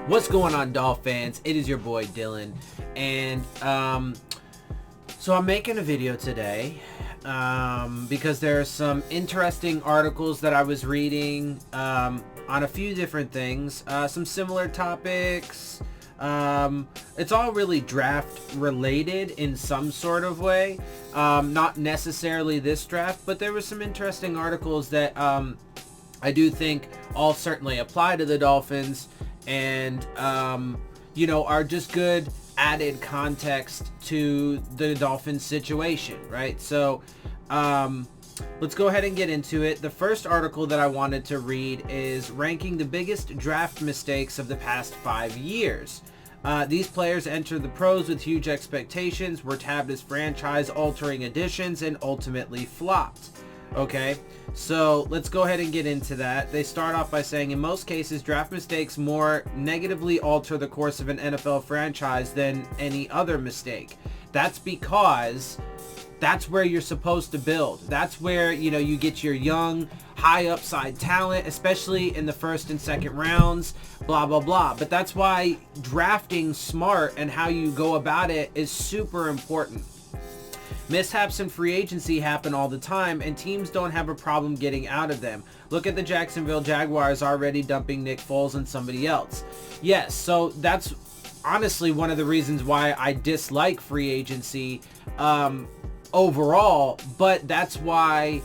What's going on, Dolphins? It is your boy Dillon, and so I'm making a video today because there are some interesting articles that I was reading on a few different things, some similar topics. It's all really draft related in some sort of way, not necessarily this draft, but there were some interesting articles that I do think all certainly apply to the Dolphins, and are just good added context to the Dolphins situation, right? So let's go ahead and get into it. The first article that I wanted to read is ranking the biggest draft mistakes of the past 5 years. These players entered the pros with huge expectations, were tabbed as franchise-altering additions, and ultimately flopped. Okay, so let's go ahead and get into that. They start off by saying, in most cases, draft mistakes more negatively alter the course of an NFL franchise than any other mistake. That's because that's where you're supposed to build. That's where, you get your young, high upside talent, especially in the first and second rounds, blah, blah, blah. But that's why drafting smart and how you go about it is super important. Mishaps in free agency happen all the time, and teams don't have a problem getting out of them. Look at the Jacksonville Jaguars already dumping Nick Foles and somebody else. Yes, so that's honestly one of the reasons why I dislike free agency overall, but that's why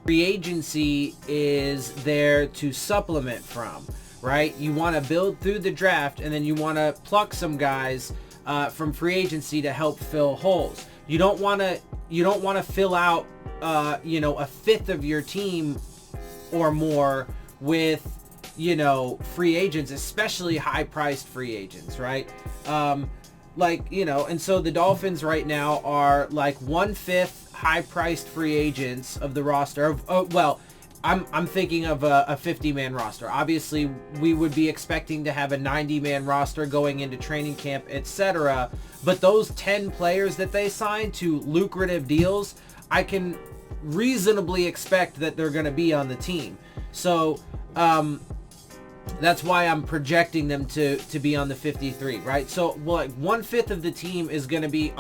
free agency is there to supplement from, right? You want to build through the draft, and then you want to pluck some guys from free agency to help fill holes. You don't want to fill out a fifth of your team or more with free agents, especially high priced free agents, right? And so the Dolphins right now are like 1/5 high priced free agents of the roster. I'm thinking of a 50-man roster. Obviously, we would be expecting to have a 90-man roster going into training camp, etc. But those 10 players that they signed to lucrative deals, I can reasonably expect that they're going to be on the team. So that's why I'm projecting them to be on the 53, right? So like 1/5 of the team is going to be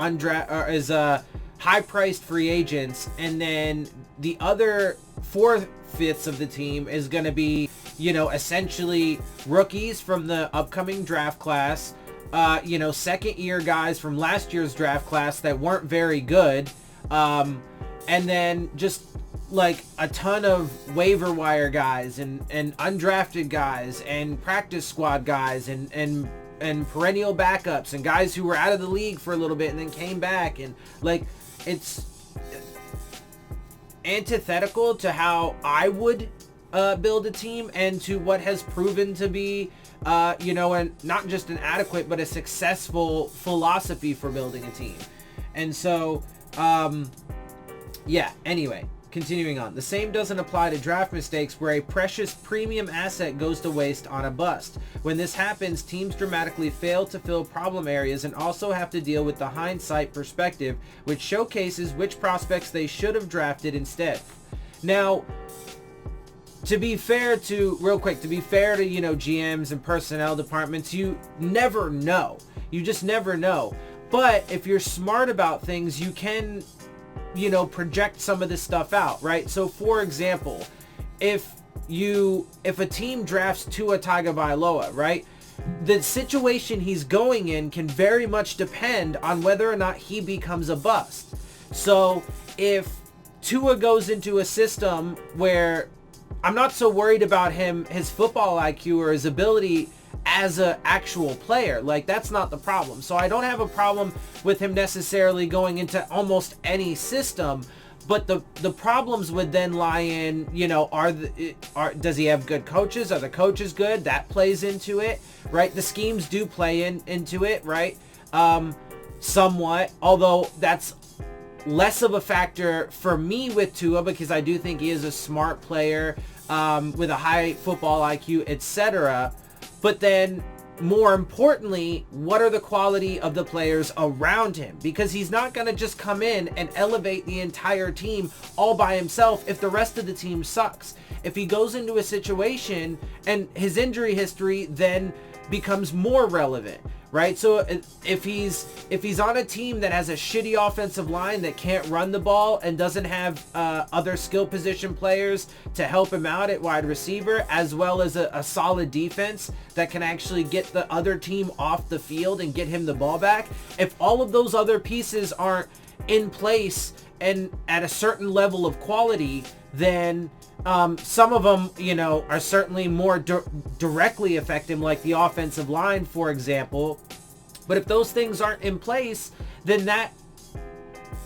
high-priced free agents, and then the other 4/5 of the team is going to be, essentially rookies from the upcoming draft class, second-year guys from last year's draft class that weren't very good, and then just like a ton of waiver wire guys and undrafted guys and practice squad guys and perennial backups and guys who were out of the league for a little bit and then came back, and like it's antithetical to how I would build a team and to what has proven to be and not just an adequate but a successful philosophy for building a team. And so anyway, continuing on. The same doesn't apply to draft mistakes where a precious premium asset goes to waste on a bust. When this happens, teams dramatically fail to fill problem areas and also have to deal with the hindsight perspective, which showcases which prospects they should have drafted instead. Now, to be fair to GMs and personnel departments, you never know. You just never know. But if you're smart about things, you can project some of this stuff out, right? So for example, if a team drafts Tua Tagovailoa, right, the situation he's going in can very much depend on whether or not he becomes a bust. So if Tua goes into a system where I'm not so worried about his football IQ or his ability as an actual player, like that's not the problem. So I don't have a problem with him necessarily going into almost any system, but the problems would then lie in, does he have good coaches? Are the coaches good? That plays into it, right? The schemes do play into it, right? Somewhat, although that's less of a factor for me with Tua, because I do think he is a smart player with a high football IQ, etc. But then more importantly, what are the quality of the players around him? Because he's not going to just come in and elevate the entire team all by himself if the rest of the team sucks. If he goes into a situation, and his injury history then becomes more relevant, right? So if he's on a team that has a shitty offensive line that can't run the ball and doesn't have other skill position players to help him out at wide receiver, as well as a solid defense that can actually get the other team off the field and get him the ball back, if all of those other pieces aren't in place and at a certain level of quality, then some of them, are certainly more directly affect him, like the offensive line, for example. But if those things aren't in place, then that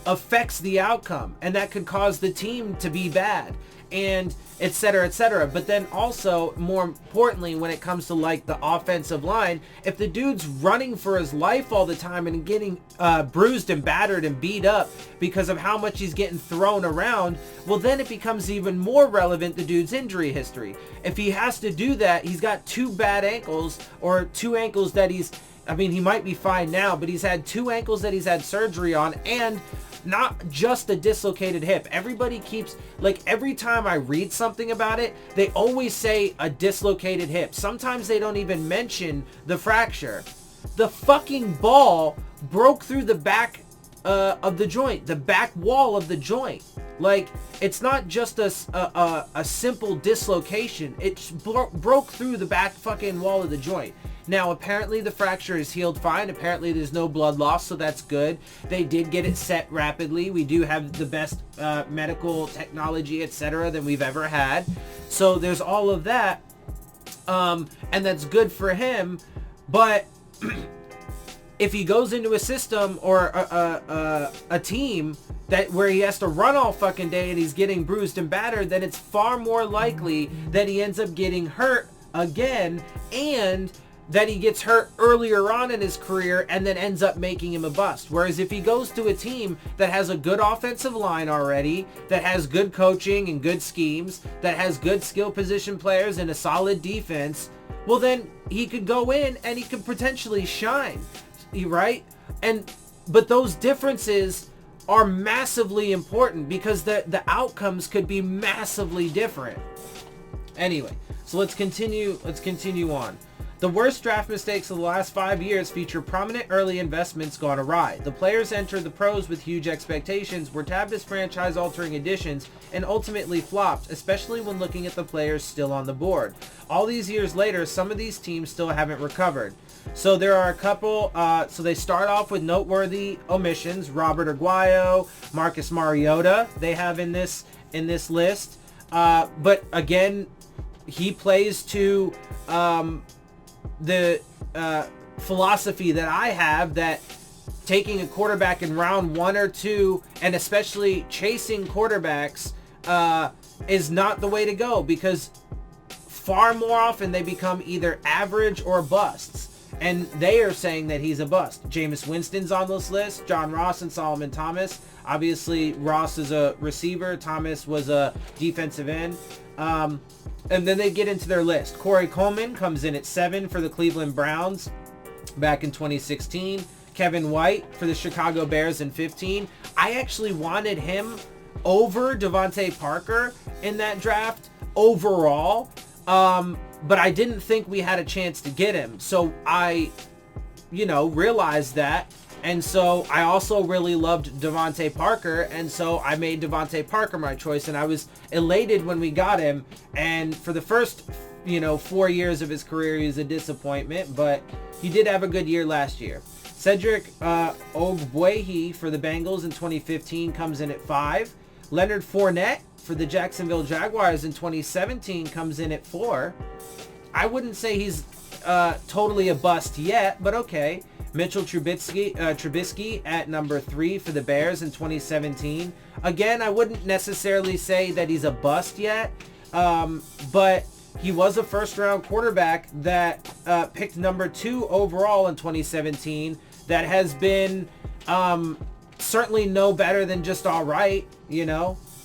affects the outcome, and that could cause the team to be bad, and et cetera, et cetera. But then also, more importantly, when it comes to like the offensive line, if the dude's running for his life all the time and getting bruised and battered and beat up because of how much he's getting thrown around, well, then it becomes even more relevant, the dude's injury history. If he has to do that, he's got 2 bad ankles, or 2 ankles that he might be fine now, but he's had 2 ankles that he's had surgery on, and not just a dislocated hip. Everybody keeps, like, every time I read something about it, they always say a dislocated hip. Sometimes they don't even mention the fracture. The fucking ball broke through the back of the joint, the back wall of the joint. Like, it's not just a simple dislocation. It broke through the back fucking wall of the joint. Now, apparently the fracture is healed fine. Apparently there's no blood loss, so that's good. They did get it set rapidly. We do have the best medical technology, etc., than we've ever had. So there's all of that, and that's good for him. But if he goes into a system or a team where he has to run all fucking day and he's getting bruised and battered, then it's far more likely that he ends up getting hurt again, and that he gets hurt earlier on in his career and then ends up making him a bust. Whereas if he goes to a team that has a good offensive line already, that has good coaching and good schemes, that has good skill position players and a solid defense, well, then he could go in and he could potentially shine, right? But those differences are massively important, because the outcomes could be massively different. Anyway, so let's continue on. The worst draft mistakes of the last 5 years feature prominent early investments gone awry. The players entered the pros with huge expectations, were tabbed as franchise-altering additions, and ultimately flopped, especially when looking at the players still on the board. All these years later, some of these teams still haven't recovered. So there are a couple, so they start off with noteworthy omissions. Robert Aguayo, Marcus Mariota, they have in this list. But again, he plays to the philosophy that I have, that taking a quarterback in round 1 or 2, and especially chasing quarterbacks, is not the way to go, because far more often they become either average or busts. And they are saying that he's a bust. Jameis Winston's on this list, John Ross and Solomon Thomas. Obviously, Ross is a receiver. Thomas was a defensive end. And then they get into their list. Corey Coleman comes in at 7 for the Cleveland Browns back in 2016. Kevin White for the Chicago Bears in 15. I actually wanted him over Devontae Parker in that draft overall. But I didn't think we had a chance to get him. So I, realized that. And so I also really loved Devontae Parker. And so I made Devontae Parker my choice. And I was elated when we got him. And for the first, 4 years of his career, he was a disappointment. But he did have a good year last year. Cedric Ogbuehi for the Bengals in 2015 comes in at 5. Leonard Fournette for the Jacksonville Jaguars in 2017 comes in at 4. I wouldn't say he's totally a bust yet, but okay. Mitchell Trubisky at number 3 for the Bears in 2017. Again, I wouldn't necessarily say that he's a bust yet, but he was a first-round quarterback that picked number 2 overall in 2017 that has been certainly no better than just all right,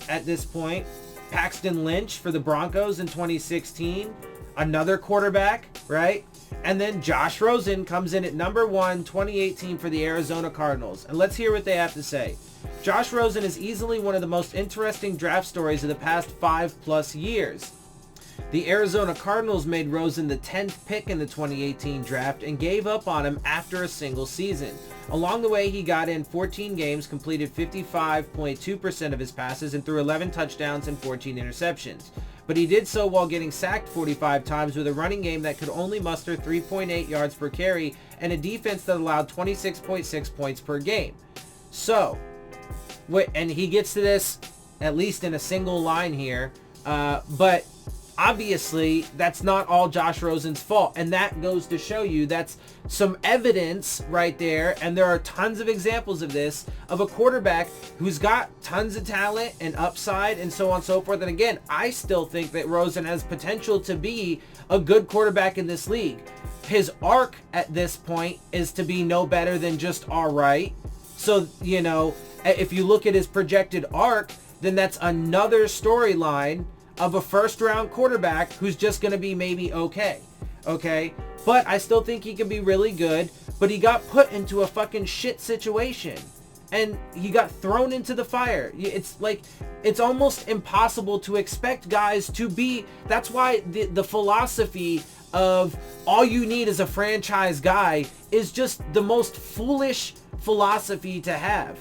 at this point. Paxton Lynch for the Broncos in 2016. Another quarterback, right? And then Josh Rosen comes in at number 1, 2018 for the Arizona Cardinals. And let's hear what they have to say. Josh Rosen is easily one of the most interesting draft stories of the past 5+ years. The Arizona Cardinals made Rosen the 10th pick in the 2018 draft and gave up on him after a single season. Along the way, he got in 14 games, completed 55.2% of his passes, and threw 11 touchdowns and 14 interceptions. But he did so while getting sacked 45 times with a running game that could only muster 3.8 yards per carry and a defense that allowed 26.6 points per game. So, and he gets to this at least in a single line here, but obviously that's not all Josh Rosen's fault, and that goes to show you that's some evidence right there, and there are tons of examples of this, of a quarterback who's got tons of talent and upside and so on and so forth. And again, I still think that Rosen has potential to be a good quarterback in this league. His arc at this point is to be no better than just all right. So, you know, if you look at his projected arc, then that's another storyline of a first-round quarterback who's just going to be maybe okay. But I still think he can be really good, but he got put into a fucking shit situation. And he got thrown into the fire. It's like, it's almost impossible to expect guys to be... That's why the philosophy of all you need is a franchise guy is just the most foolish philosophy to have.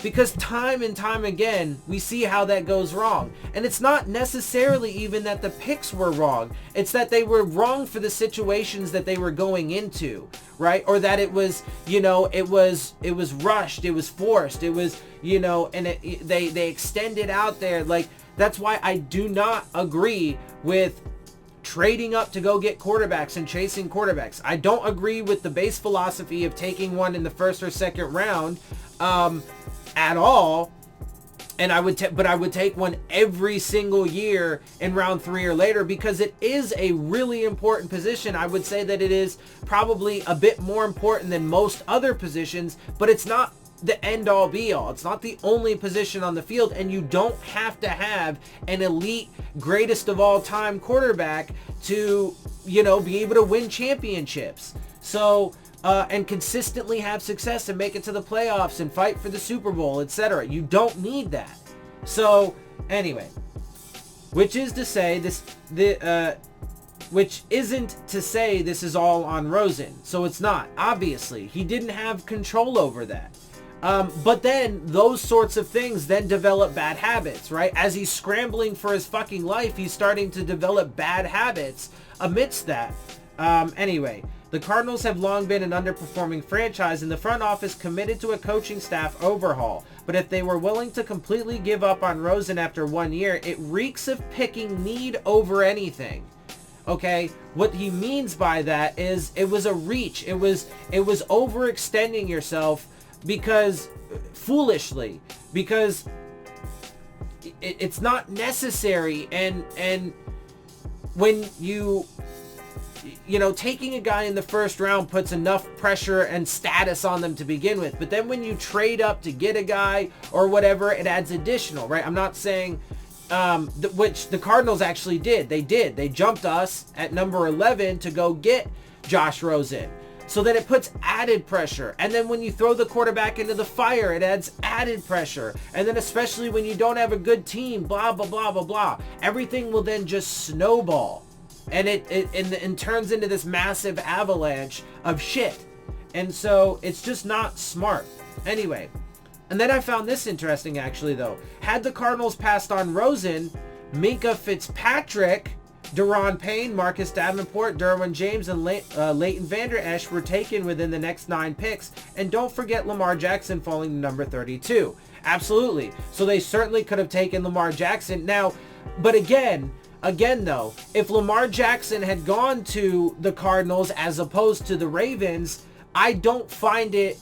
Because time and time again, we see how that goes wrong. And it's not necessarily even that the picks were wrong. It's that they were wrong for the situations that they were going into, right? Or that it was, you know, it was rushed, it was forced, it was, you know, and they extended out there. Like, that's why I do not agree with trading up to go get quarterbacks and chasing quarterbacks. I don't agree with the base philosophy of taking one in the first or second round at all. And I would take one every single year in round 3 or later, because it is a really important position. I would say that it is probably a bit more important than most other positions, but it's not the end all be all. It's not the only position on the field, and you don't have to have an elite, greatest of all time quarterback to, you know, be able to win championships. So, and consistently have success and make it to the playoffs and fight for the Super Bowl, etc. You don't need that. So, anyway, which is to say which isn't to say this is all on Rosen. So it's not. Obviously, he didn't have control over that. But then those sorts of things then develop bad habits, right? As he's scrambling for his fucking life, he's starting to develop bad habits amidst that. Anyway, the Cardinals have long been an underperforming franchise, and the front office committed to a coaching staff overhaul. But if they were willing to completely give up on Rosen after 1 year, it reeks of picking need over anything. Okay, what he means by that is it was a reach. It was overextending yourself because foolishly, because it's not necessary. And when you know, taking a guy in the first round puts enough pressure and status on them to begin with. But then when you trade up to get a guy or whatever, it adds additional, right? I'm not saying, which the Cardinals actually did. They jumped us at number 11 to go get Josh Rosen. So then it puts added pressure. And then when you throw the quarterback into the fire, it adds added pressure. And then especially when you don't have a good team, blah, blah, blah, blah, blah. Everything will then just snowball. And it turns into this massive avalanche of shit. And so it's just not smart. Anyway, and then I found this interesting actually though. Had the Cardinals passed on Rosen, Minka Fitzpatrick, Daron Payne, Marcus Davenport, Derwin James, and Leighton Vander Esch were taken within the next 9 picks. And don't forget Lamar Jackson falling to number 32. Absolutely. So they certainly could have taken Lamar Jackson. Now, but again though, if Lamar Jackson had gone to the Cardinals as opposed to the Ravens, I don't find it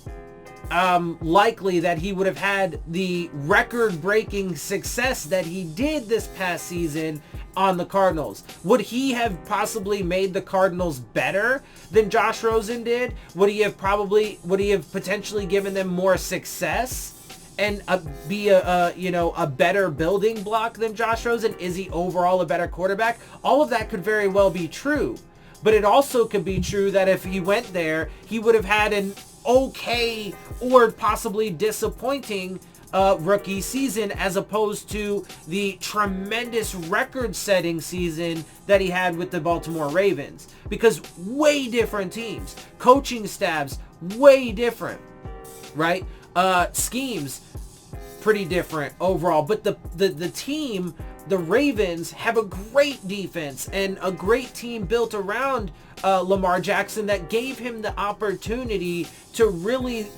likely that he would have had the record-breaking success that he did this past season on the Cardinals. Would he have possibly made the Cardinals better than Josh Rosen did? Would he have potentially given them more success and be a better building block than Josh Rosen? Is he overall a better quarterback? All of that could very well be true. But it also could be true that if he went there, he would have had an okay or possibly disappointing rookie season, as opposed to the tremendous record-setting season that he had with the Baltimore Ravens. Because way different teams, coaching staffs, way different, right? Schemes, pretty different overall. But the team, the Ravens, have a great defense and a great team built around Lamar Jackson that gave him the opportunity to really...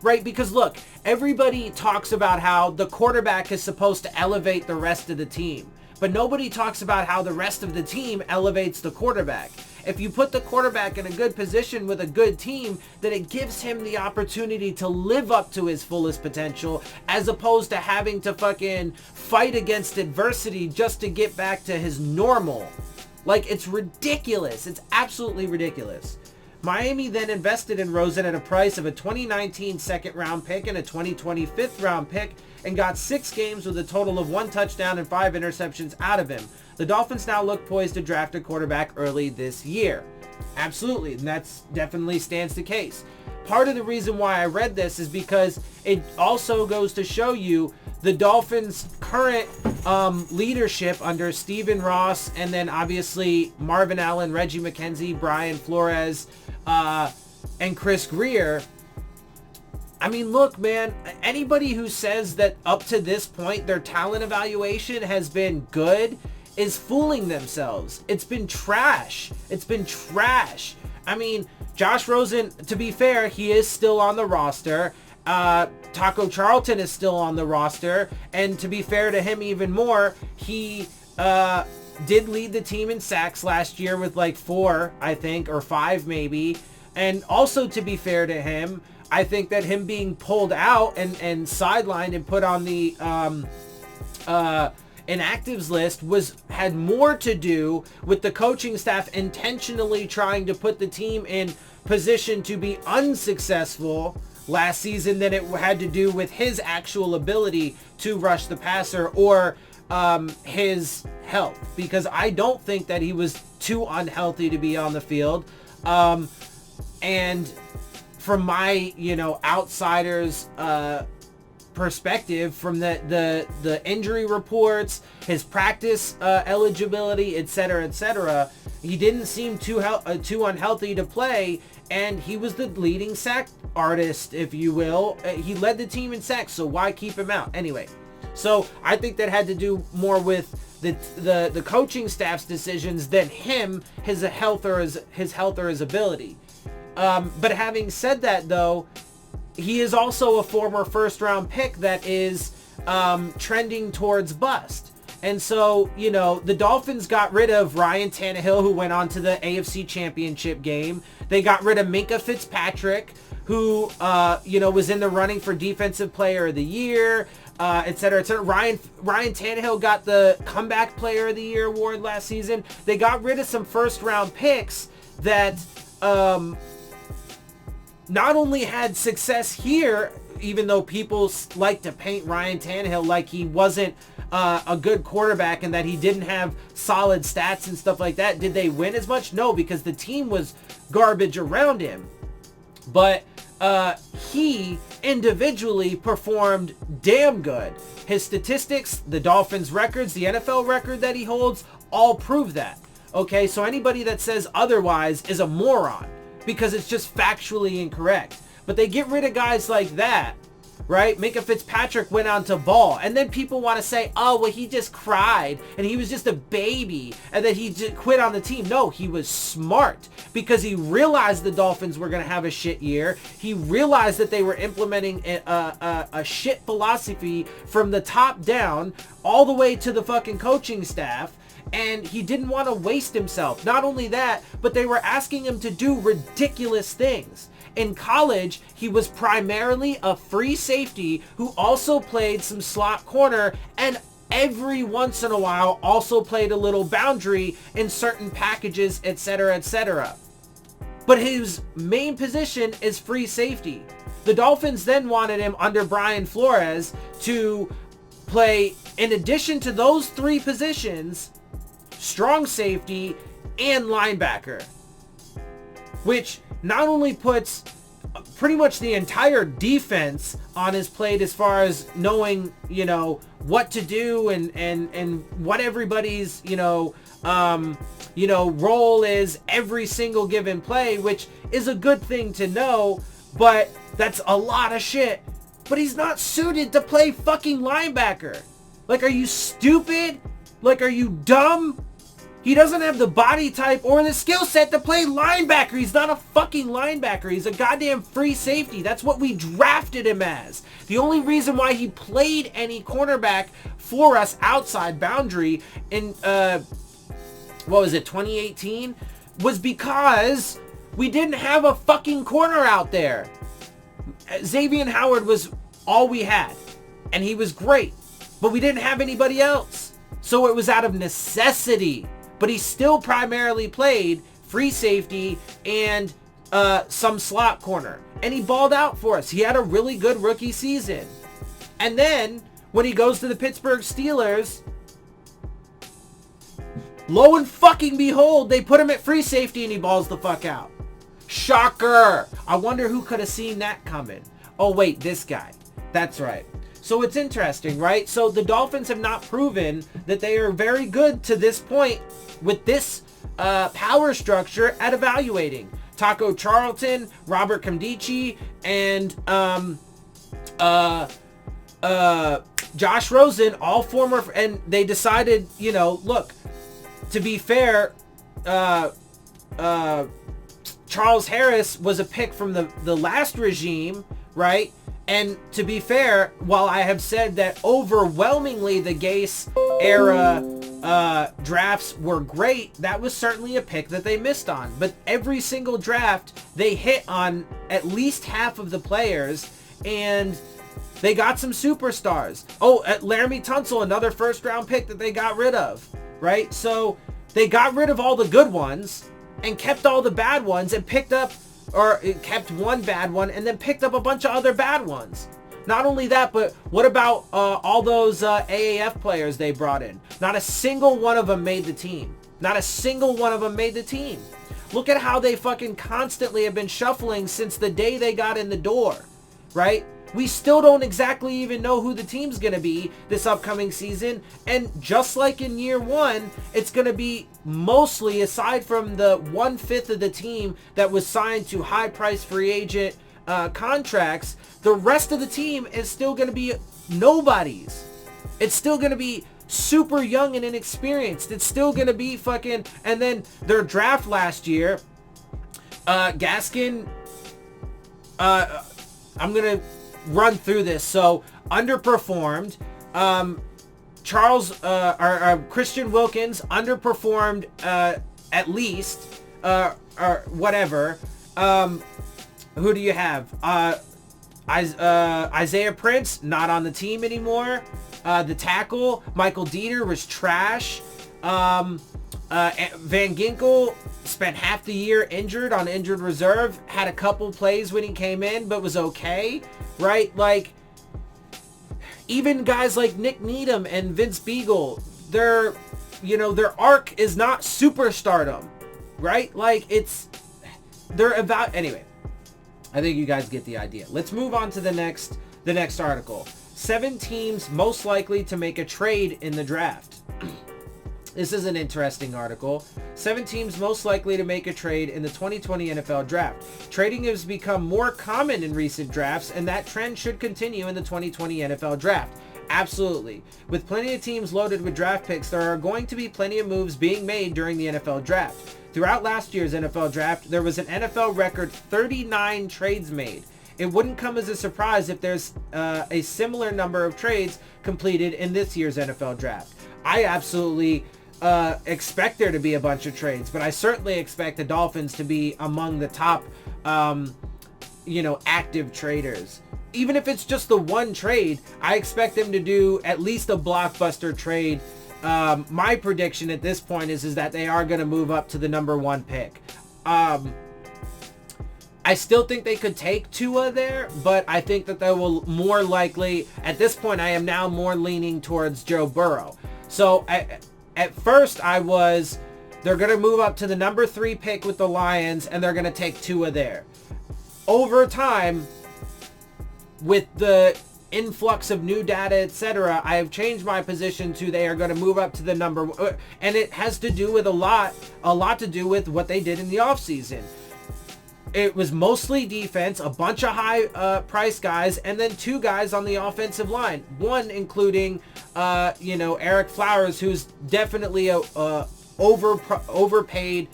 right? Because look, everybody talks about how the quarterback is supposed to elevate the rest of the team, but nobody talks about how the rest of the team elevates the quarterback. If you put the quarterback in a good position with a good team, then it gives him the opportunity to live up to his fullest potential, as opposed to having to fucking fight against adversity just to get back to his normal. Like, it's ridiculous. It's absolutely ridiculous. Miami then invested in Rosen at a price of a 2019 second round pick and a 2020 fifth round pick, and got 6 games with a total of 1 touchdown and 5 interceptions out of him. The Dolphins now look poised to draft a quarterback early this year. Absolutely, and that's definitely stands the case. Part of the reason why I read this is because it also goes to show you the Dolphins' current leadership under Stephen Ross, and then obviously Marvin Allen, Reggie McKenzie, Brian Flores, and Chris Greer. I mean, look, man, anybody who says that up to this point their talent evaluation has been good is fooling themselves. It's been trash. It's been trash. I mean, Josh Rosen, to be fair, he is still on the roster. Taco Charlton is still on the roster, and to be fair to him even more, he did lead the team in sacks last year with like 4, I think, or 5 maybe. And also, to be fair to him, I think that him being pulled out and sidelined and put on the inactives list had more to do with the coaching staff intentionally trying to put the team in position to be unsuccessful last season than it had to do with his actual ability to rush the passer or his health, because I don't think that he was too unhealthy to be on the field. And from my, outsider's perspective, from the injury reports, his practice eligibility, etc., he didn't seem too unhealthy to play, and he was the leading sack artist, if you will. He led the team in sacks, so why keep him out? Anyway, so I think that had to do more with the coaching staff's decisions than his health or his ability. But having said that, though, he is also a former first-round pick that is trending towards bust. And so, the Dolphins got rid of Ryan Tannehill, who went on to the AFC Championship game. They got rid of Minkah Fitzpatrick, who, was in the running for Defensive Player of the Year, etc., etc. Ryan Tannehill got the Comeback Player of the Year award last season. They got rid of some first-round picks that not only had success here, even though people like to paint Ryan Tannehill like he wasn't a good quarterback and that he didn't have solid stats and stuff like that. Did they win as much? No, because the team was garbage around him. But he individually performed damn good. His statistics, the Dolphins records, the NFL record that he holds, all prove that. Okay, so anybody that says otherwise is a moron, because it's just factually incorrect. But they get rid of guys like that, right? Minkah Fitzpatrick went on to ball, and then people want to say, oh, well, he just cried, and he was just a baby, and then he just quit on the team. No, he was smart, because he realized the Dolphins were going to have a shit year. He realized that they were implementing a shit philosophy from the top down all the way to the fucking coaching staff, and he didn't want to waste himself. Not only that, but they were asking him to do ridiculous things. In college, he was primarily a free safety who also played some slot corner, and every once in a while also played a little boundary in certain packages, etc., etc. But his main position is free safety. The Dolphins then wanted him under Brian Flores to play, in addition to those 3 positions, strong safety, and linebacker, which not only puts pretty much the entire defense on his plate as far as knowing, you know, what to do and what everybody's, role is every single given play, which is a good thing to know, but that's a lot of shit. But he's not suited to play fucking linebacker. Like, are you stupid? Like, are you dumb? He doesn't have the body type or the skill set to play linebacker. He's not a fucking linebacker. He's a goddamn free safety. That's what we drafted him as. The only reason why he played any cornerback for us outside boundary in, 2018? Was because we didn't have a fucking corner out there. Xavier Howard was all we had. And he was great. But we didn't have anybody else. So it was out of necessity. But he still primarily played free safety and some slot corner. And he balled out for us. He had a really good rookie season. And then, when he goes to the Pittsburgh Steelers, lo and fucking behold, they put him at free safety and he balls the fuck out. Shocker! I wonder who could have seen that coming. Oh wait, this guy. That's right. So it's interesting, right? So the Dolphins have not proven that they are very good to this point with this power structure at evaluating. Taco Charlton, Robert Kamdichi, and Josh Rosen, all former, and they decided, look, to be fair, Charles Harris was a pick from the last regime, right? And to be fair, while I have said that overwhelmingly the Gase era drafts were great, that was certainly a pick that they missed on. But every single draft, they hit on at least half of the players, and they got some superstars. Oh, Laramie Tunsil, another first-round pick that they got rid of, right? So they got rid of all the good ones and kept all the bad ones and picked up, or it kept one bad one and then picked up a bunch of other bad ones. Not only that, but what about all those AAF players they brought in? Not a single one of them made the team. Not a single one of them made the team. Look at how they fucking constantly have been shuffling since the day they got in the door, right? We still don't exactly even know who the team's going to be this upcoming season. And just like in year one, it's going to be mostly, aside from the 1/5 of the team that was signed to high-price free agent contracts, the rest of the team is still going to be nobodies. It's still going to be super young and inexperienced. It's still going to be fucking... And then their draft last year, Gaskin... I'm going to run through this. So underperformed. Christian Wilkins underperformed at least, or whatever. Who do you have? Isaiah Prince, not on the team anymore. The tackle, Michael Dieter, was trash. Van Ginkel spent half the year injured on injured reserve, had a couple plays when he came in, but was okay, right? Like, even guys like Nick Needham and Vince Beagle, their arc is not superstardom, right? Like, they're about, anyway, I think you guys get the idea. Let's move on to the next article. 7 teams most likely to make a trade in the draft. This is an interesting article. 7 teams most likely to make a trade in the 2020 NFL Draft. Trading has become more common in recent drafts, and that trend should continue in the 2020 NFL Draft. Absolutely. With plenty of teams loaded with draft picks, there are going to be plenty of moves being made during the NFL Draft. Throughout last year's NFL Draft, there was an NFL record 39 trades made. It wouldn't come as a surprise if there's a similar number of trades completed in this year's NFL Draft. I absolutely expect there to be a bunch of trades, but I certainly expect the Dolphins to be among the top, active traders. Even if it's just the one trade, I expect them to do at least a blockbuster trade. My prediction at this point is that they are going to move up to the number 1 pick. I still think they could take Tua there, but I think that they will more likely, at this point, I am now more leaning towards Joe Burrow. So at first I was They're going to move up to the number 3 pick with the Lions, and they're going to take Tua there. Over time, with the influx of new data, etc., I have changed my position to they are going to move up to the number, and it has to do with a lot to do with what they did in the offseason. It was mostly defense, a bunch of high price guys, and then 2 guys on the offensive line. One including, Eric Flowers, who's definitely a overpaid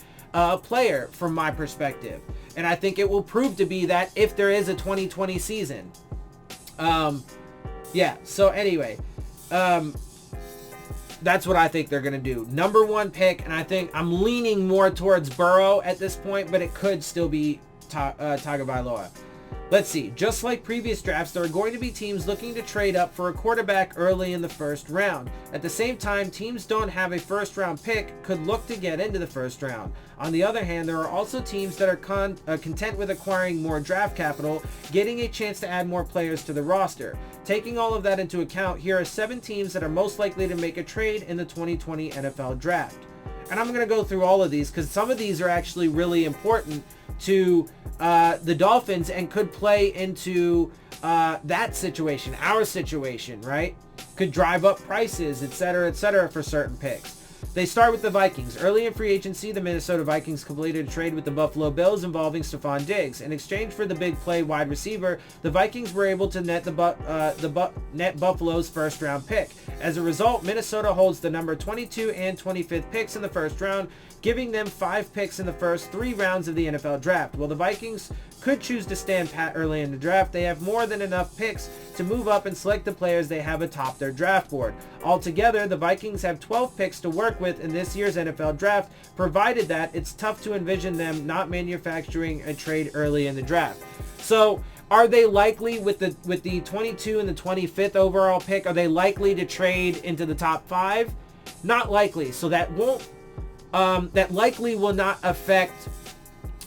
player from my perspective. And I think it will prove to be that if there is a 2020 season. So anyway, that's what I think they're going to do. Number 1 pick, and I think I'm leaning more towards Burrow at this point, but it could still be Tagovailoa. Let's see. Just like previous drafts, there are going to be teams looking to trade up for a quarterback early in the first round. At the same time, teams don't have a first-round pick could look to get into the first round. On the other hand, there are also teams that are content with acquiring more draft capital, getting a chance to add more players to the roster. Taking all of that into account, here are 7 teams that are most likely to make a trade in the 2020 NFL Draft. And I'm going to go through all of these because some of these are actually really important to the Dolphins and could play into that situation, our situation, right? Could drive up prices, etc., for certain picks. They start with the Vikings. Early in free agency, the Minnesota Vikings completed a trade with the Buffalo Bills involving Stephon Diggs. In exchange for the big play wide receiver, the Vikings were able to net Buffalo's first-round pick. As a result, Minnesota holds the number 22 and 25th picks in the first round, giving them 5 picks in the first 3 rounds of the NFL Draft. While the Vikings could choose to stand pat early in the draft, they have more than enough picks to move up and select the players they have atop their draft board. Altogether, the Vikings have 12 picks to work with in this year's NFL Draft, provided that it's tough to envision them not manufacturing a trade early in the draft. So, are they likely with the 22 and the 25th overall pick, are they likely to trade into the top 5? Not likely. So that won't that likely will not affect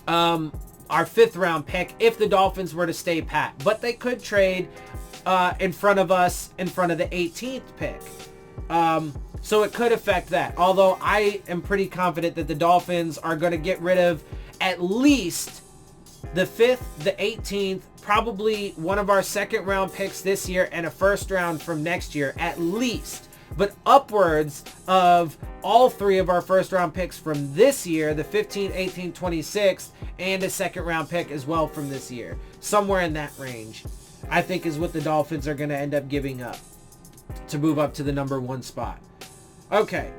our 5th round pick if the Dolphins were to stay pat. But they could trade in front of us, in front of the 18th pick. So it could affect that. Although I am pretty confident that the Dolphins are going to get rid of at least the 5th, the 18th, probably one of our 2nd round picks this year and a 1st round from next year, at least. But upwards of all 3 of our 1st round picks from this year, the 15th, 18th, 26th, and a 2nd round pick as well from this year. Somewhere in that range, I think is what the Dolphins are going to end up giving up to move up to the number 1 spot. Okay,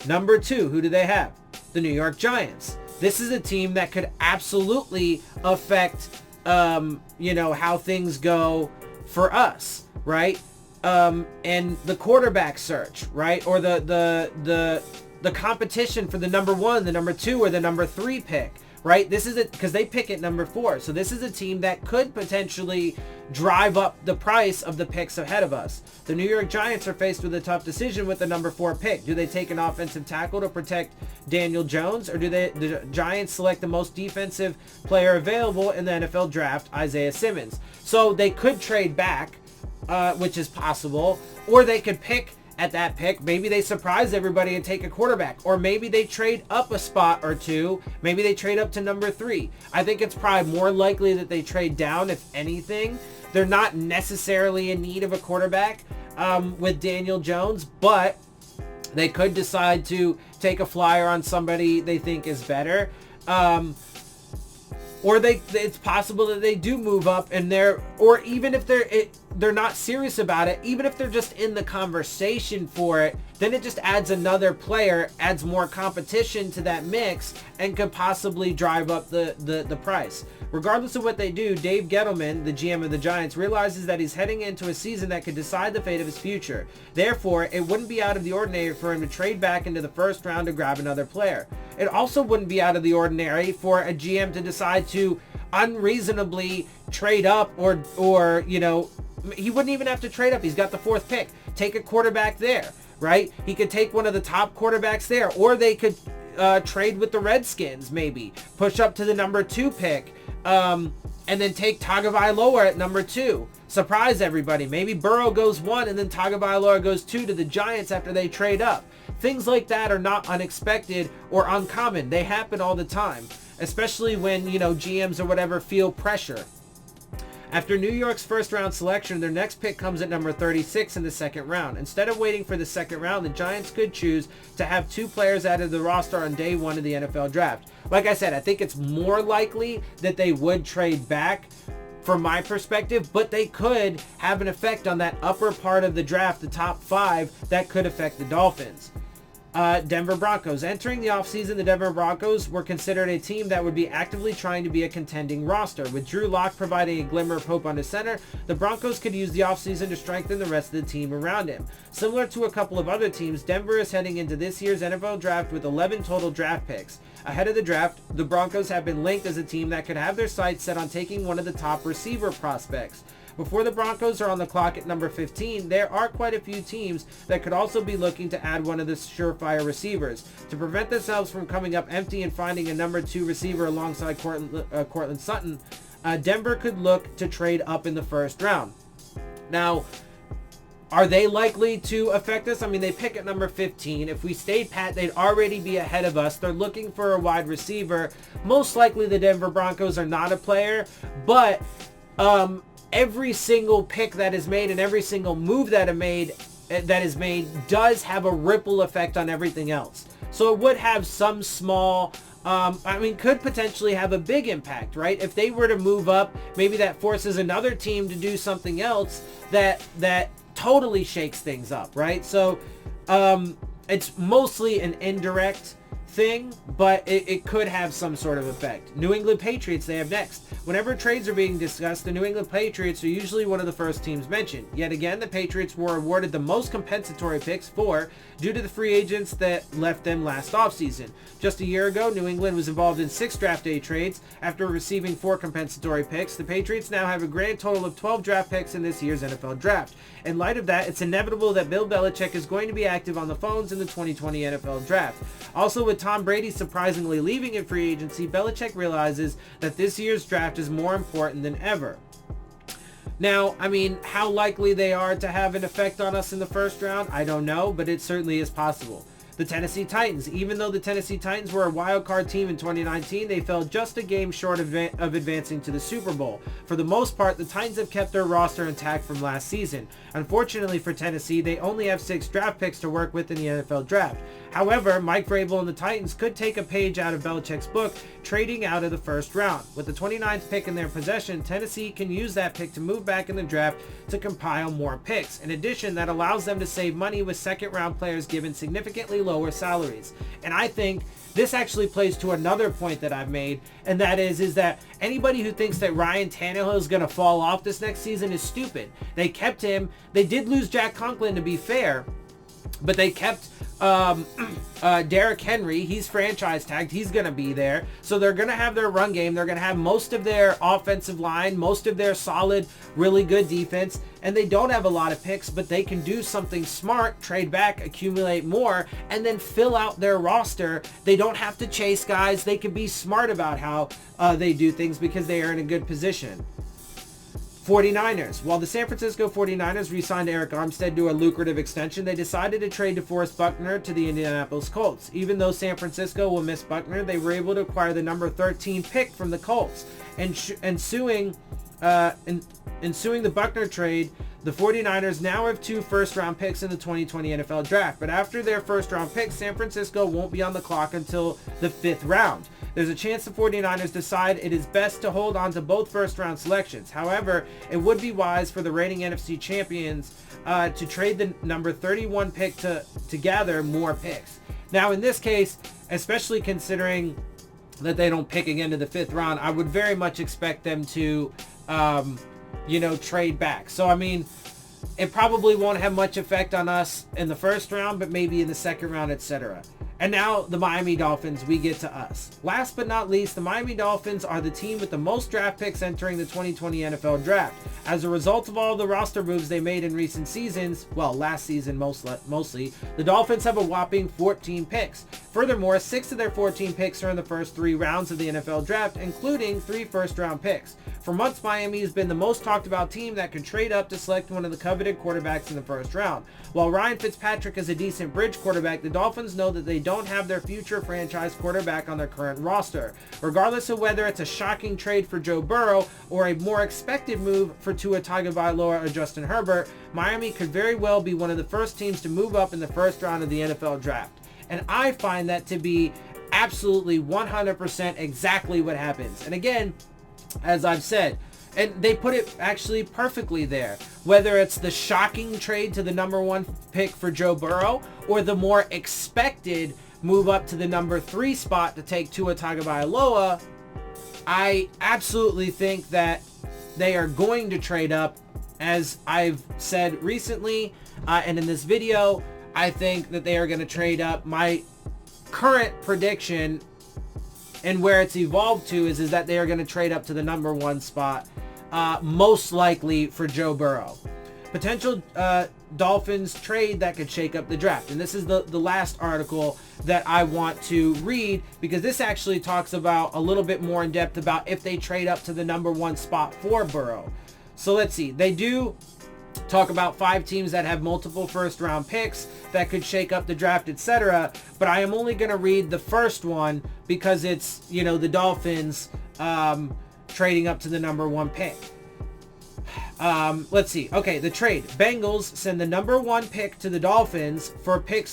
number 2, who do they have? The New York Giants. This is a team that could absolutely affect, how things go for us, right? And the quarterback search, right? Or the competition for the number 1, the number 2, or the number 3 pick, right? This is it because they pick at number 4. So this is a team that could potentially drive up the price of the picks ahead of us. The New York Giants are faced with a tough decision with the number 4 pick. Do they take an offensive tackle to protect Daniel Jones, or do the Giants select the most defensive player available in the NFL Draft, Isaiah Simmons? So they could trade back, which is possible, or they could pick at that pick. Maybe they surprise everybody and take a quarterback, or maybe they trade up a spot or 2. Maybe they trade up to number 3. I think it's probably more likely that they trade down, if anything. They're not necessarily in need of a quarterback with Daniel Jones, but they could decide to take a flyer on somebody they think is better. Or it's possible that they do move up and or even if they're not serious about it, even if they're just in the conversation for it, then it just adds another player, adds more competition to that mix, and could possibly drive up the price. Regardless of what they do, Dave Gettleman, the GM of the Giants, realizes that he's heading into a season that could decide the fate of his future. Therefore, it wouldn't be out of the ordinary for him to trade back into the 1st round to grab another player. It also wouldn't be out of the ordinary for a GM to decide to unreasonably trade up or he wouldn't even have to trade up. He's got the 4th pick. Take a quarterback there, right? He could take one of the top quarterbacks there, or they could trade with the Redskins, maybe push up to the number 2 pick, and then take Tagovailoa at number 2. Surprise everybody. Maybe Burrow goes 1 and then Tagovailoa goes 2 to the Giants after they trade up. things like that are not unexpected or uncommon. They happen all the time, especially when, you know, GMs or whatever feel pressure. After New York's first round selection, their next pick comes at number 36 in the second round. Instead of waiting for the second round, the Giants could choose to have 2 players added to the roster on day 1 of the NFL draft. Like I said, I think it's more likely that they would trade back from my perspective, but they could have an effect on that upper part of the draft, the top 5, that could affect the Dolphins. Denver Broncos. Entering the offseason, the Denver Broncos were considered a team that would be actively trying to be a contending roster. With Drew Lock providing a glimmer of hope on the center, the Broncos could use the offseason to strengthen the rest of the team around him. Similar to a couple of other teams, Denver is heading into this year's NFL draft with 11 total draft picks. Ahead of the draft, the Broncos have been linked as a team that could have their sights set on taking one of the top receiver prospects. Before the Broncos are on the clock at number 15, there are quite a few teams that could also be looking to add one of the surefire receivers. To prevent themselves from coming up empty and finding a number 2 receiver alongside Courtland Sutton, Denver could look to trade up in the first round. Now, are they likely to affect us? I mean, they pick at number 15. If we stayed pat, they'd already be ahead of us. They're looking for a wide receiver. Most likely the Denver Broncos are not a player, but every single pick that is made and every single move that is made does have a ripple effect on everything else. So it would have some small, could potentially have a big impact, right? If they were to move up, maybe that forces another team to do something else that totally shakes things up, right? So it's mostly an indirect thing, but it could have some sort of effect. New England Patriots, they have next. Whenever trades are being discussed, the New England Patriots are usually one of the first teams mentioned. Yet again, the Patriots were awarded the most compensatory picks due to the free agents that left them last offseason. Just a year ago, New England was involved in 6 draft day trades. After receiving 4 compensatory picks, the Patriots now have a grand total of 12 draft picks in this year's NFL draft. In light of that, it's inevitable that Bill Belichick is going to be active on the phones in the 2020 NFL draft. Also, with Tom Brady surprisingly leaving in free agency, Belichick realizes that this year's draft is more important than ever. Now, I mean, how likely they are to have an effect on us in the first round, I don't know, but it certainly is possible. The Tennessee Titans. Even though the Tennessee Titans were a wild card team in 2019, they fell just a game short of advancing to the Super Bowl. For the most part, the Titans have kept their roster intact from last season. Unfortunately for Tennessee, they only have 6 draft picks to work with in the NFL draft. However, Mike Vrabel and the Titans could take a page out of Belichick's book, trading out of the first round. With the 29th pick in their possession, Tennessee can use that pick to move back in the draft to compile more picks. In addition, that allows them to save money with second round players given significantly lower salaries. And I think this actually plays to another point that I've made, and that is that anybody who thinks that Ryan Tannehill is going to fall off this next season is stupid. They kept him. They did lose Jack Conklin, to be fair, but they kept Derrick Henry. He's franchise tagged. He's going to be there. So they're going to have their run game. They're going to have most of their offensive line, most of their solid, really good defense. And they don't have a lot of picks, but they can do something smart, trade back, accumulate more, and then fill out their roster. They don't have to chase guys. They can be smart about how they do things because they are in a good position. 49ers. While the San Francisco 49ers re-signed Eric Armstead to a lucrative extension, they decided to trade DeForest Buckner to the Indianapolis Colts. Even though San Francisco will miss Buckner, they were able to acquire the number 13 pick from the Colts. Ensuing the Buckner trade, the 49ers now have 2 first-round picks in the 2020 NFL Draft. But after their first-round picks, San Francisco won't be on the clock until the 5th round. There's a chance the 49ers decide it is best to hold on to both first-round selections. However, it would be wise for the reigning NFC champions to trade the number 31 pick to gather more picks. Now, in this case, especially considering that they don't pick again to the 5th round, I would very much expect them to trade back. So, I mean, it probably won't have much effect on us in the first round, but maybe in the second round, etc. And now the Miami Dolphins, we get to us. Last but not least, the Miami Dolphins are the team with the most draft picks entering the 2020 NFL Draft. As a result of all the roster moves they made in recent seasons, well, last season mostly, the Dolphins have a whopping 14 picks. Furthermore, 6 of their 14 picks are in the first 3 rounds of the NFL Draft, including 3 first-round picks. For months, Miami has been the most talked about team that could trade up to select one of the coveted quarterbacks in the first round. While Ryan Fitzpatrick is a decent bridge quarterback, the Dolphins know that they don't have their future franchise quarterback on their current roster. Regardless of whether it's a shocking trade for Joe Burrow or a more expected move for Tua Tagovailoa or Justin Herbert, Miami could very well be one of the first teams to move up in the first round of the NFL Draft. And I find that to be absolutely 100% exactly what happens. And again, as I've said, and they put it actually perfectly there. Whether it's the shocking trade to the number 1 pick for Joe Burrow or the more expected move up to the number 3 spot to take Tua Tagovailoa, I absolutely think that they are going to trade up. As I've said recently and in this video, I think that they are going to trade up. My current prediction and where it's evolved to is that they are going to trade up to the number 1 spot, most likely for Joe Burrow. Potential Dolphins trade that could shake up the draft. And this is the last article that I want to read, because this actually talks about a little bit more in depth about if they trade up to the number 1 spot for Burrow. So let's see. They do talk about 5 teams that have multiple first round picks that could shake up the draft, etc. But I am only going to read the first one because it's, the Dolphins trading up to the number 1 pick. Let's see. Okay, the trade. Bengals send the number 1 pick to the Dolphins for pick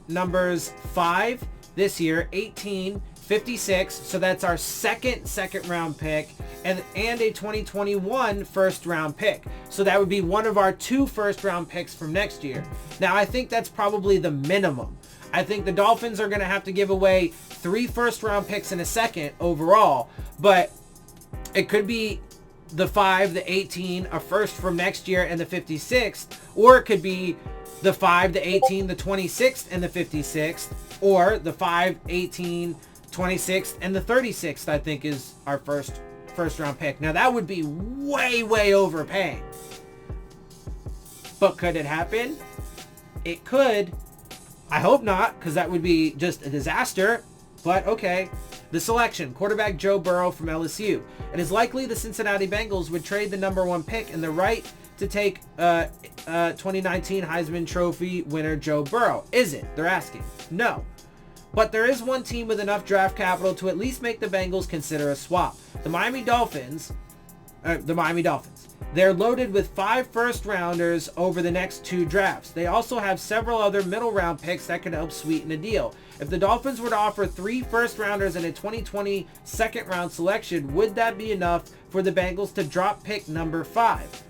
numbers 5 this year, 18, 56. So that's our second round pick, and a 2021 first round pick. So that would be one of our 2 first round picks from next year. Now, I think that's probably the minimum. I think the Dolphins are going to have to give away 3 first round picks and a second overall, but it could be the 5, the 18, a first from next year, and the 56th, or it could be the 5, the 18, the 26th, and the 56th, or the 5, 18, 26th, and the 36th, I think is our first round pick. Now that would be way overpaying. But could it happen? It could. I hope not, because that would be just a disaster. But okay. The selection, quarterback Joe Burrow from LSU. It is likely the Cincinnati Bengals would trade the number 1 pick and the right to take 2019 Heisman Trophy winner Joe Burrow. Is it? They're asking. No. But there is one team with enough draft capital to at least make the Bengals consider a swap. The Miami Dolphins. They're loaded with 5 first rounders over the next 2 drafts. They also have several other middle round picks that could help sweeten the deal. If the Dolphins were to offer 3 first rounders and a 2020 second round selection, would that be enough for the Bengals to drop pick number 5?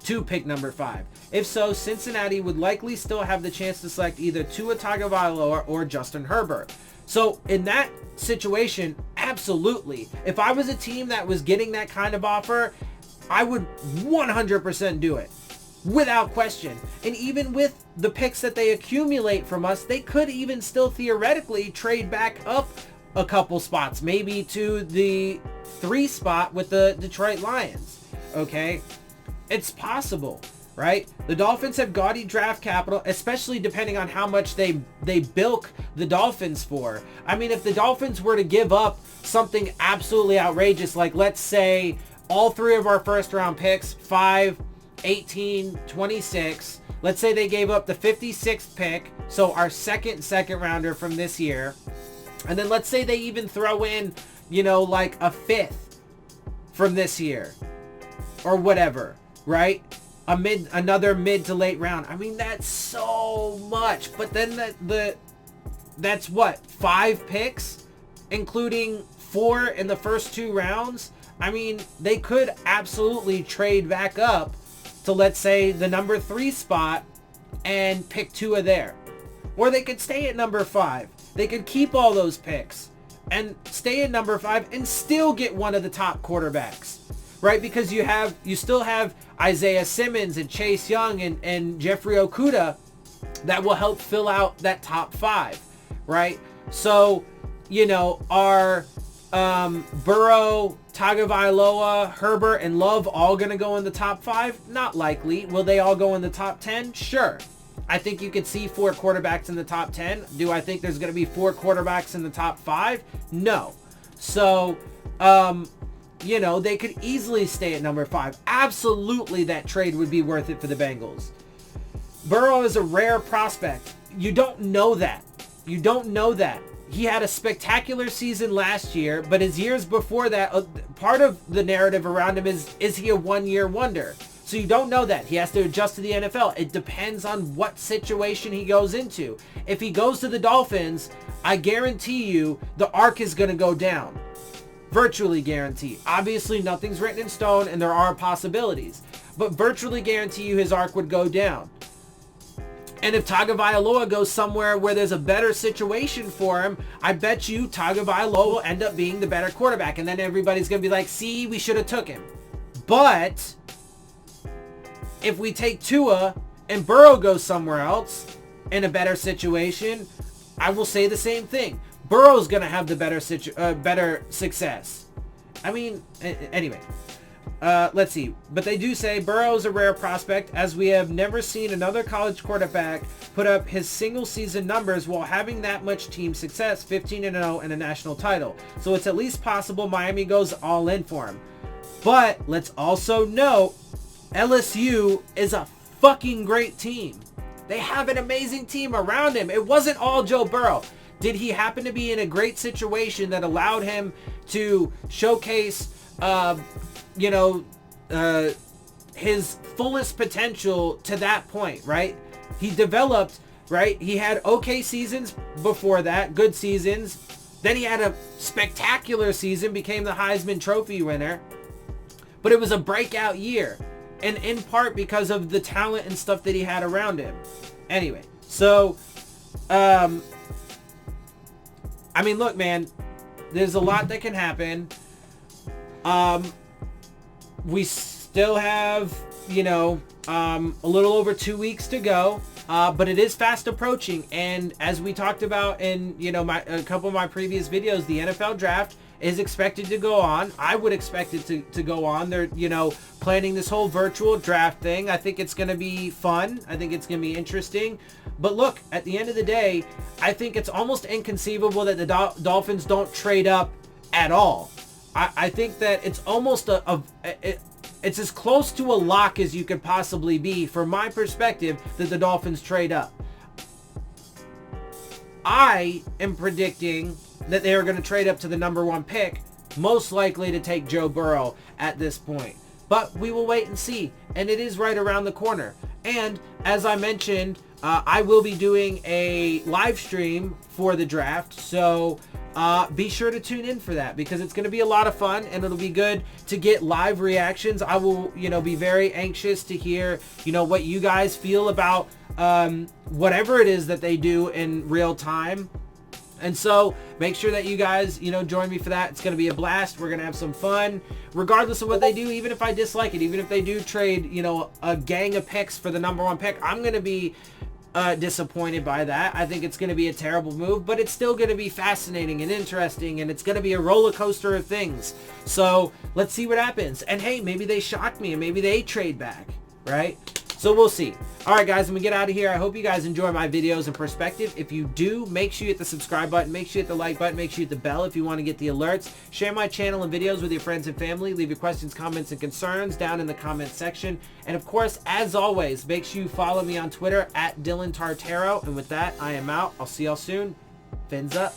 To pick number 5. If so, Cincinnati would likely still have the chance to select either Tua Tagovailoa or Justin Herbert. So in that situation, absolutely. If I was a team that was getting that kind of offer, I would 100% do it. Without question. And even with the picks that they accumulate from us, they could even still theoretically trade back up a couple spots. Maybe to the 3 spot with the Detroit Lions. Okay? It's possible, right? The Dolphins have gaudy draft capital, especially depending on how much they bilk the Dolphins for. I mean, if the Dolphins were to give up something absolutely outrageous, like let's say all 3 of our first round picks, 5, 18, 26, let's say they gave up the 56th pick, so our second rounder from this year, and then let's say they even throw in, like a 5th from this year, or whatever, right? Another mid to late round. I mean, that's so much. But then that's what, 5 picks, including 4 in the first 2 rounds. I mean, they could absolutely trade back up to, let's say, the number 3 spot and pick Tua there. Or they could stay at number 5. They could keep all those picks and stay at number 5 and still get one of the top quarterbacks, right? Because you still have Isaiah Simmons and Chase Young and Jeffrey Okudah that will help fill out that top 5, right? So, you know, are Burrow, Tagovailoa, Herbert, and Love all going to go in the top 5? Not likely. Will they all go in the top 10? Sure. I think you could see 4 quarterbacks in the top 10. Do I think there's going to be 4 quarterbacks in the top 5? No. So, you know, they could easily stay at number 5. Absolutely, that trade would be worth it for the Bengals. Burrow is a rare prospect. You don't know that. You don't know that. He had a spectacular season last year, but his years before that, part of the narrative around him is he a one-year wonder? So you don't know that. He has to adjust to the NFL. It depends on what situation he goes into. If he goes to the Dolphins, I guarantee you the arc is going to go down. Virtually guarantee. Obviously, nothing's written in stone, and there are possibilities. But virtually guarantee you his arc would go down. And if Tagovailoa goes somewhere where there's a better situation for him, I bet you Tagovailoa will end up being the better quarterback. And then everybody's going to be like, see, we should have took him. But if we take Tua and Burrow goes somewhere else in a better situation, I will say the same thing. Burrow's going to have the better success. I mean, anyway. Let's see. But they do say Burrow's a rare prospect, as we have never seen another college quarterback put up his single season numbers while having that much team success, 15-0 and a national title. So it's at least possible Miami goes all in for him. But let's also note, LSU is a fucking great team. They have an amazing team around him. It wasn't all Joe Burrow. Did he happen to be in a great situation that allowed him to showcase you know, his fullest potential to that point, right? He developed, right? He had okay seasons before that, good seasons. Then he had a spectacular season, became the Heisman Trophy winner. But it was a breakout year, and in part because of the talent and stuff that he had around him. Anyway, so, I mean, look, man, there's a lot that can happen. We still have, you know, a little over 2 weeks to go, but it is fast approaching. And as we talked about in, you know, a couple of my previous videos, the NFL draft is expected to go on. I would expect it to go on. They're, you know, planning this whole virtual draft thing. I think it's going to be fun. I think it's going to be interesting. But look, at the end of the day, I think it's almost inconceivable that the Dolphins don't trade up at all. I think that it's almost it's as close to a lock as you could possibly be, from my perspective, that the Dolphins trade up. I am predicting that they are going to trade up to the number 1 pick, most likely to take Joe Burrow at this point. But we will wait and see. And it is right around the corner. And as I mentioned, I will be doing a live stream for the draft. So be sure to tune in for that, because it's going to be a lot of fun, and it'll be good to get live reactions. I will, you know, be very anxious to hear, you know, what you guys feel about whatever it is that they do in real time. And so make sure that you guys, you know, join me for that. It's going to be a blast. We're going to have some fun regardless of what they do. Even if I dislike it, even if they do trade, you know, a gang of picks for the number 1 pick, I'm going to be disappointed by that. I think it's going to be a terrible move, but it's still going to be fascinating and interesting, and it's going to be a roller coaster of things. So let's see what happens. And hey, maybe they shock me and maybe they trade back, right? So we'll see. All right, guys, I'm going to get out of here. I hope you guys enjoy my videos and perspective. If you do, make sure you hit the subscribe button. Make sure you hit the like button. Make sure you hit the bell if you want to get the alerts. Share my channel and videos with your friends and family. Leave your questions, comments, and concerns down in the comment section. And, of course, as always, make sure you follow me on Twitter at Dillon Tartaro. And with that, I am out. I'll see y'all soon. Fins up.